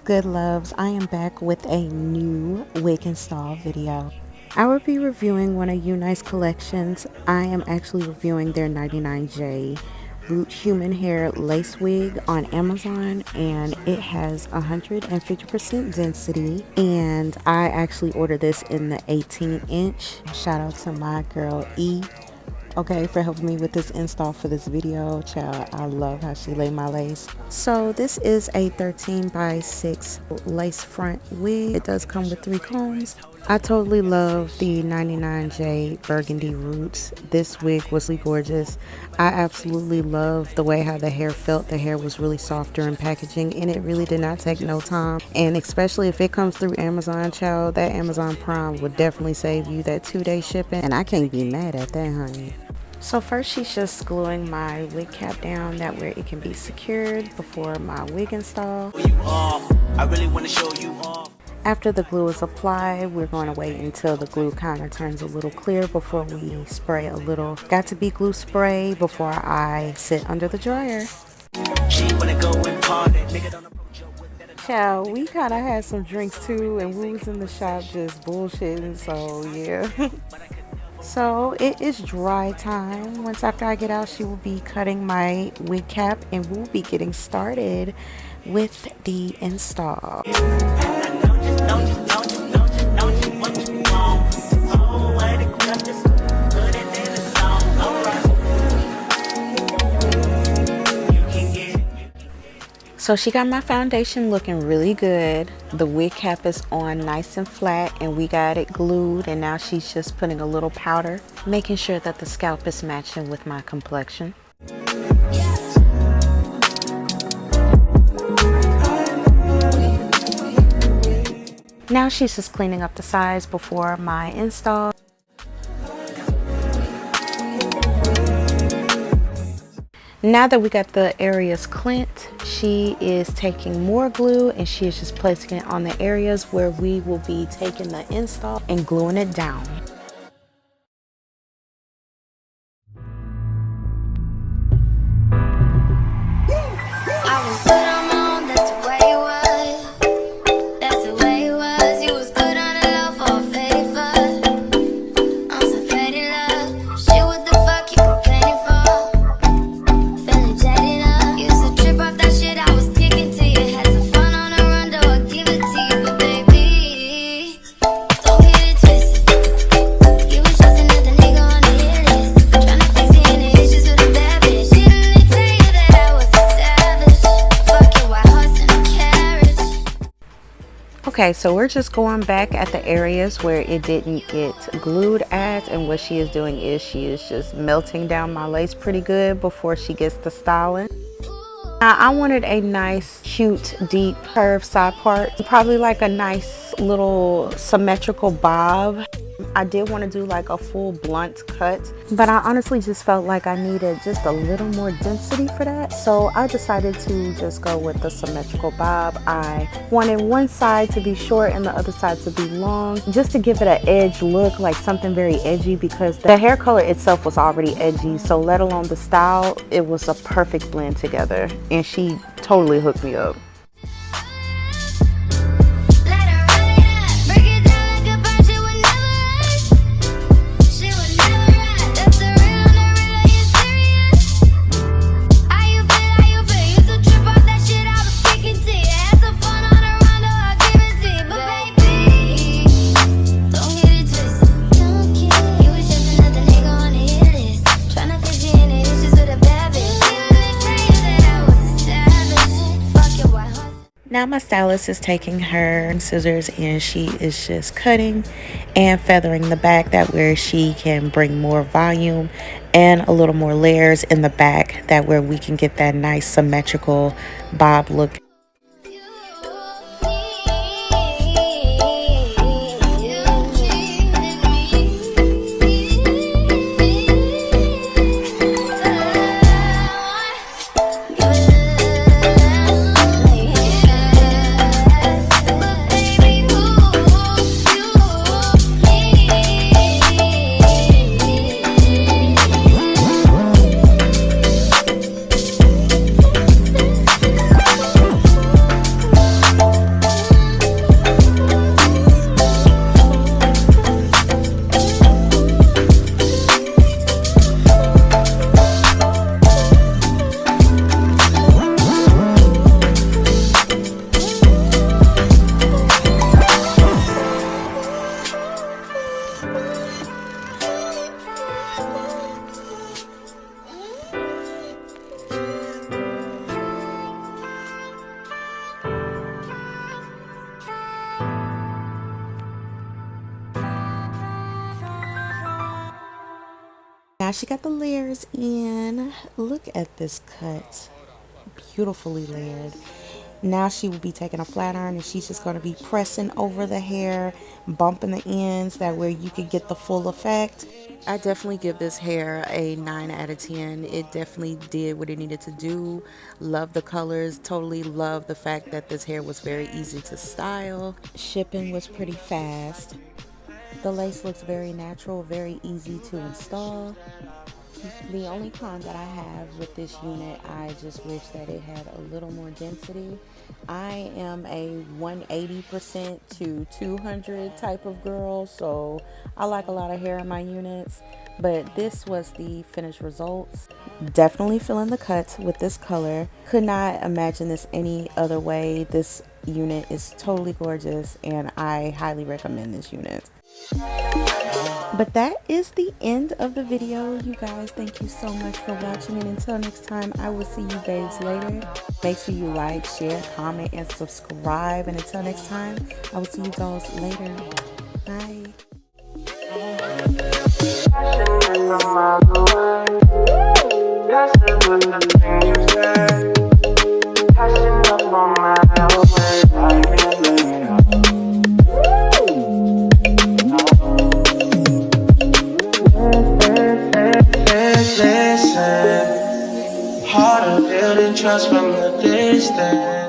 good, loves? I am back with a new wig install video. I will be reviewing one of Unice collections. I am actually reviewing their 99J root human hair lace wig on Amazon, and it has 150% density, and I actually ordered this in the 18-inch. Shout out to my girl E, okay, for helping me with this install for this video. Child, I love how she laid my lace. So this is a 13 by 6 lace front wig. It does come with 3 combs. I totally love the 99J burgundy roots. This wig was really gorgeous. I absolutely love the way how the hair felt. The hair was really soft during packaging, and it really did not take no time. And especially if it comes through Amazon, child, that Amazon Prime would definitely save you that 2-day shipping, and I can't be mad at that, honey. So first, she's just gluing my wig cap down that way it can be secured before my wig install. I really want to show you off. After the glue is applied, we're going to wait until the glue kind of turns a little clear before we spray a little got to be glue spray before I sit under the dryer. Child, we kind of had some drinks too, and we was in the shop just bullshitting, so yeah. So it is dry time. Once after I get out, she will be cutting my wig cap, and we'll be getting started with the install. So she got my foundation looking really good. The wig cap is on nice and flat, and we got it glued, and now she's just putting a little powder, making sure that the scalp is matching with my complexion. Now she's just cleaning up the sides before my install. Now that we got the areas clipped, she is taking more glue and she is just placing it on the areas where we will be taking the install and gluing it down. Okay, so we're just going back at the areas where it didn't get glued at, and what she is doing is she is just melting down my lace pretty good before she gets to styling. Now, I wanted a nice, cute, deep curved side part, probably like a nice little symmetrical bob. I did want to do like a full blunt cut, but I honestly just felt like I needed just a little more density for that. So I decided to just go with the symmetrical bob. I wanted one side to be short and the other side to be long, just to give it an edge look, like something very edgy, because the hair color itself was already edgy. So let alone the style, it was a perfect blend together, and she totally hooked me up. Now my stylist is taking her scissors and she is just cutting and feathering the back, that where she can bring more volume and a little more layers in the back, that where we can get that nice symmetrical bob look. Now she got the layers in. Look at this cut. Beautifully layered. Now she will be taking a flat iron and she's just going to be pressing over the hair, bumping the ends, that way you can get the full effect. I definitely give this hair a 9 out of 10. It definitely did what it needed to do. Love the colors. Totally love the fact that this hair was very easy to style. Shipping was pretty fast. The lace looks very natural, very easy to install. The only con that I have with this unit, I just wish that it had a little more density. I am a 180% to 200 type of girl, so I like a lot of hair in my units, but this was the finished results. Definitely feeling the cuts with this color. Could not imagine this any other way. This unit is totally gorgeous and I highly recommend this unit. But that is the end of the video, you guys. Thank you so much for watching, and until next time, I will see you babes later. Make sure you like, share, comment, and subscribe, and until next time, I will see you girls later. Bye. Harder building trust from the distance.